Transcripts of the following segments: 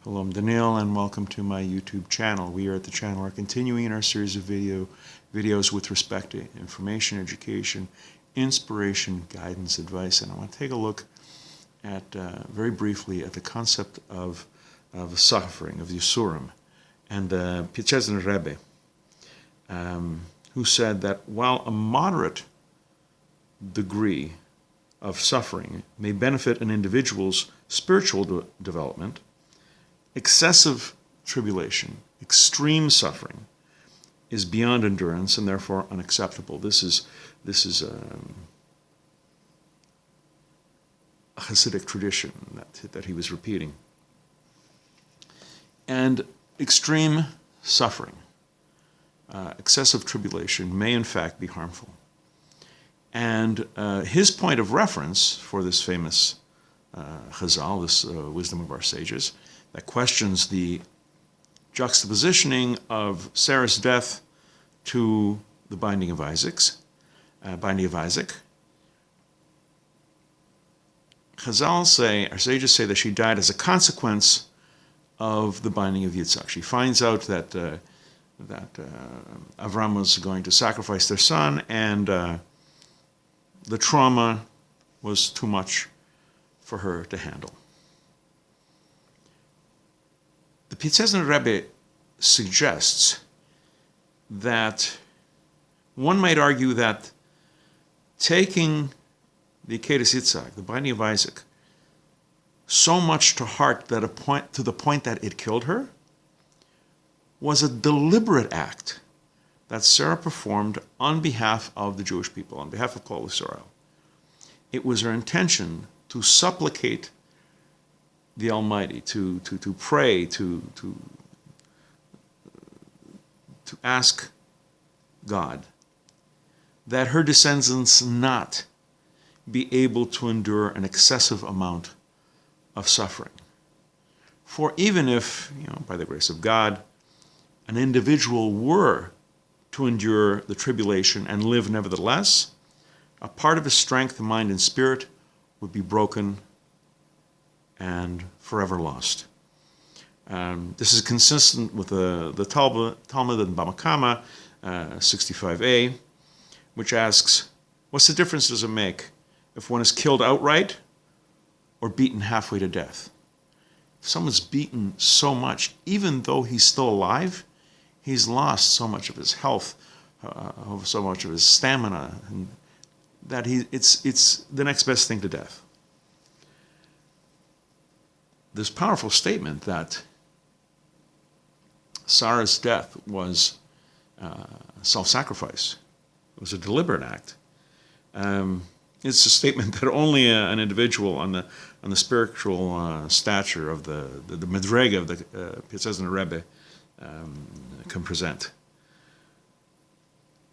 Hello, I'm Daniel and welcome to my YouTube channel. We are at the channel are continuing our series of videos with respect to information, education, inspiration, guidance, advice, and I want to take a look at, very briefly, at the concept of suffering, of yesurim, and the Piazcesner Rebbe, who said that while a moderate degree of suffering may benefit an individual's spiritual development, excessive tribulation, extreme suffering, is beyond endurance and therefore unacceptable. This is a Hasidic tradition that he was repeating. And extreme suffering, excessive tribulation, may in fact be harmful. And his point of reference for this famous Chazal, this wisdom of our sages, that questions the juxtapositioning of Sarah's death to the binding of Isaac. Chazal say, our sages say, that she died as a consequence of the binding of Yitzhak. She finds out that Avram was going to sacrifice their son, and the trauma was too much for her to handle. The Piazcesner Rebbe suggests that one might argue that taking the Akedas Yitzhak, the binding of Isaac, so much to heart that to the point that it killed her, was a deliberate act that Sarah performed on behalf of the Jewish people, on behalf of Klal Yisrael. It was her intention to supplicate the Almighty, to pray, to ask God that her descendants not be able to endure an excessive amount of suffering. For even if, by the grace of God, an individual were to endure the tribulation and live nevertheless, a part of his strength, mind, and spirit would be broken and forever lost. This is consistent with the Talmud in Baba Kama 65a, which asks, what's the difference does it make if one is killed outright or beaten halfway to death? If someone's beaten so much, even though he's still alive, he's lost so much of his health, so much of his stamina, and that it's the next best thing to death. This powerful statement that Sarah's death was self-sacrifice, it was a deliberate act. It's a statement that only an individual on the spiritual stature of the Madrega of the Piazcesner Rebbe can present.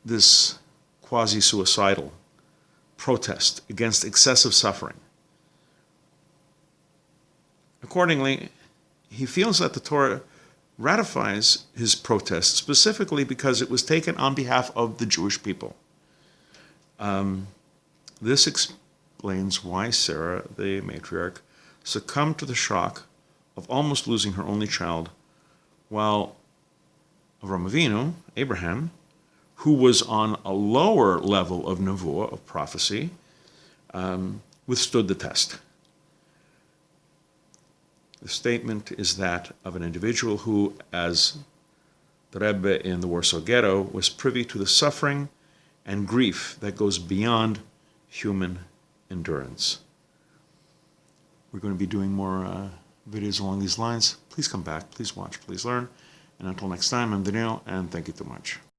This quasi-suicidal protest against excessive suffering. Accordingly, he feels that the Torah ratifies his protest specifically because it was taken on behalf of the Jewish people. This explains why Sarah, the matriarch, succumbed to the shock of almost losing her only child, while Avram Avinu, Abraham, who was on a lower level of nevuah, of prophecy, withstood the test. The statement is that of an individual who, as the Rebbe in the Warsaw Ghetto, was privy to the suffering and grief that goes beyond human endurance. We're going to be doing more videos along these lines. Please come back, please watch, please learn. And until next time, I'm Daniel, and thank you so much.